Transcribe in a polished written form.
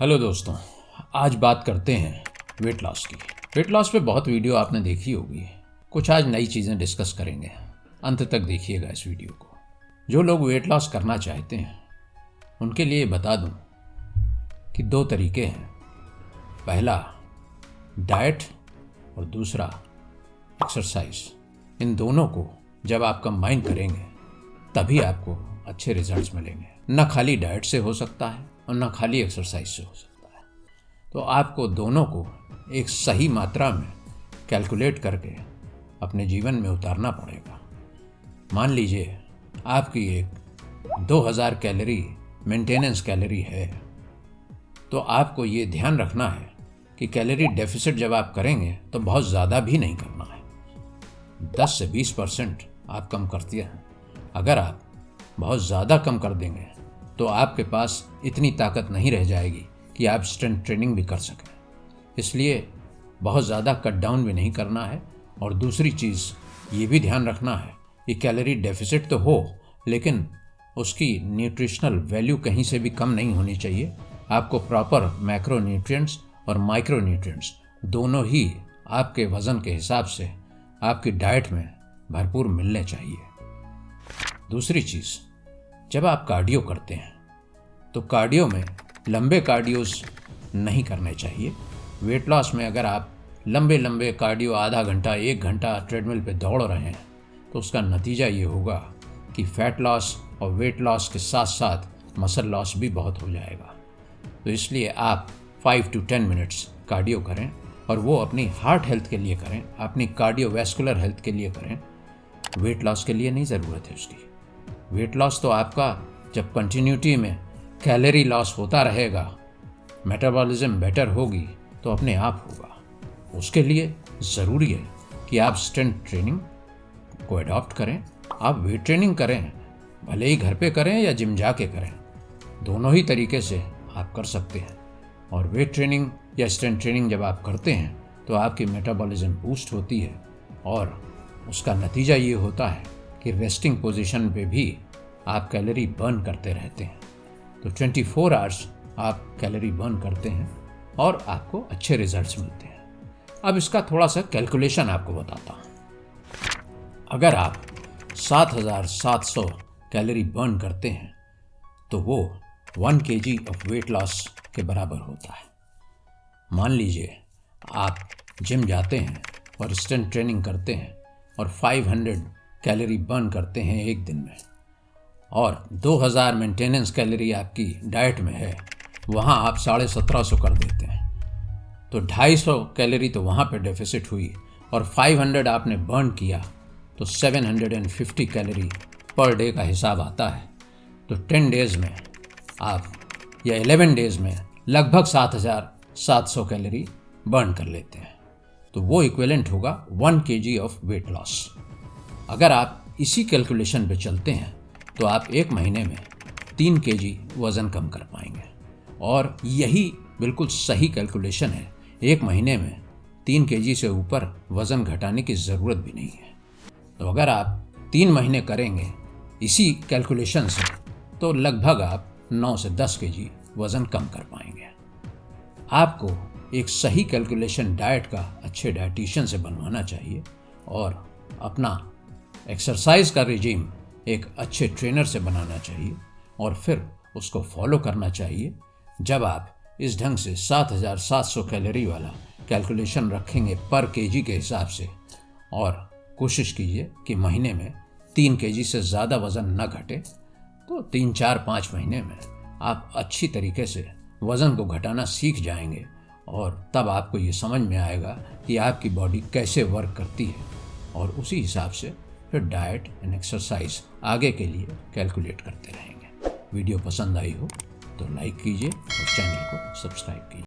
Hello दोस्तों, आज बात करते हैं वेट लॉस की। वेट लॉस पे बहुत वीडियो आपने देखी होगी। कुछ आज नई चीज़ें डिस्कस करेंगे। अंत तक देखिएगा इस वीडियो को। जो लोग वेट लॉस करना चाहते हैं उनके लिए बता दूं कि दो तरीके हैं। पहला डाइट और दूसरा एक्सरसाइज। इन दोनों को जब आप कंबाइन करेंगे तभी आपको अच्छे रिजल्ट्स मिलेंगे। न खाली डाइट से हो सकता है और न खाली एक्सरसाइज से हो सकता है। तो आपको दोनों को एक सही मात्रा में कैलकुलेट करके अपने जीवन में उतारना पड़ेगा। मान लीजिए आपकी एक 2000 कैलोरी मेंटेनेंस कैलोरी है, तो आपको ये ध्यान रखना है कि कैलोरी डेफिसिट जब आप करेंगे तो बहुत ज़्यादा भी नहीं करना है। 10 से 20% आप कम करते हैं। अगर आप बहुत ज़्यादा कम कर देंगे तो आपके पास इतनी ताकत नहीं रह जाएगी कि आप स्ट्रेंथ ट्रेनिंग भी कर सकें। इसलिए बहुत ज़्यादा कट डाउन भी नहीं करना है। और दूसरी चीज़ ये भी ध्यान रखना है कि कैलोरी डेफिसिट तो हो, लेकिन उसकी न्यूट्रिशनल वैल्यू कहीं से भी कम नहीं होनी चाहिए। आपको प्रॉपर मैक्रो न्यूट्रिएंट्स और माइक्रो न्यूट्रिएंट्स दोनों ही आपके वज़न के हिसाब से आपकी डाइट में भरपूर मिलने चाहिए। दूसरी चीज़, जब आप कार्डियो करते हैं तो कार्डियो में लंबे कार्डियोस नहीं करने चाहिए। वेट लॉस में अगर आप लंबे कार्डियो आधा घंटा 1 घंटा ट्रेडमिल पे दौड़ रहे हैं तो उसका नतीजा ये होगा कि फैट लॉस और वेट लॉस के साथ साथ मसल लॉस भी बहुत हो जाएगा। तो इसलिए आप 5 to 10 मिनट्स कार्डियो करें, और वो अपनी हार्ट हेल्थ के लिए करें, अपनी कार्डियोवैस्कुलर हेल्थ के लिए करें। वेट लॉस के लिए नहीं ज़रूरत है उसकी। वेट लॉस तो आपका जब कंटिन्यूटी में कैलोरी लॉस होता रहेगा, मेटाबॉलिज्म बेटर होगी तो अपने आप होगा। उसके लिए ज़रूरी है कि आप स्ट्रेंथ ट्रेनिंग को अडॉप्ट करें। आप वेट ट्रेनिंग करें, भले ही घर पे करें या जिम जाके करें, दोनों ही तरीके से आप कर सकते हैं। और वेट ट्रेनिंग या स्ट्रेंथ ट्रेनिंग जब आप करते हैं तो आपकी मेटाबॉलिज्म बूस्ट होती है, और उसका नतीजा ये होता है कि रेस्टिंग पोजीशन पे भी आप कैलोरी बर्न करते रहते हैं। तो 24 आवर्स आप कैलोरी बर्न करते हैं और आपको अच्छे रिजल्ट्स मिलते हैं। अब इसका थोड़ा सा कैलकुलेशन आपको बताता हूँ। अगर आप 7700 कैलोरी बर्न करते हैं तो वो 1 kg ऑफ वेट लॉस के बराबर होता है। मान लीजिए आप जिम जाते हैं और स्ट्रेंथ ट्रेनिंग करते हैं और 500 कैलोरी बर्न करते हैं एक दिन में, और 2000 मेंटेनेंस कैलोरी आपकी डाइट में है, वहाँ आप 1750 कर देते हैं, तो 250 कैलोरी तो वहाँ पे डेफिसिट हुई, और 500 आपने बर्न किया तो 750 कैलोरी पर डे का हिसाब आता है। तो 10 डेज़ में आप या 11 डेज़ में लगभग 7700 कैलोरी बर्न कर लेते हैं। तो वो इक्विवेलेंट होगा 1 kg ऑफ वेट लॉस। अगर आप इसी कैलकुलेशन पे चलते हैं तो आप एक महीने में 3 kg वज़न कम कर पाएंगे। और यही बिल्कुल सही कैलकुलेशन है। एक महीने में 3 kg से ऊपर वज़न घटाने की ज़रूरत भी नहीं है। तो अगर आप 3 महीने करेंगे इसी कैलकुलेशन से तो लगभग आप 9 से 10 kg वज़न कम कर पाएंगे। आपको एक सही कैलकुलेशन डाइट का अच्छे डाइटिशियन से बनवाना चाहिए, और अपना एक्सरसाइज का रिजीम एक अच्छे ट्रेनर से बनाना चाहिए, और फिर उसको फॉलो करना चाहिए। जब आप इस ढंग से 7700 कैलोरी वाला कैलकुलेशन रखेंगे पर केजी के हिसाब से, और कोशिश कीजिए कि महीने में 3 kg से ज़्यादा वज़न न घटे, तो 3, 4, 5 महीने में आप अच्छी तरीके से वज़न को घटाना सीख जाएंगे। और तब आपको ये समझ में आएगा कि आपकी बॉडी कैसे वर्क करती है, और उसी हिसाब से फिर डाइट एंड एक्सरसाइज आगे के लिए कैलकुलेट करते रहेंगे। वीडियो पसंद आई हो तो लाइक कीजिए और चैनल को सब्सक्राइब कीजिए।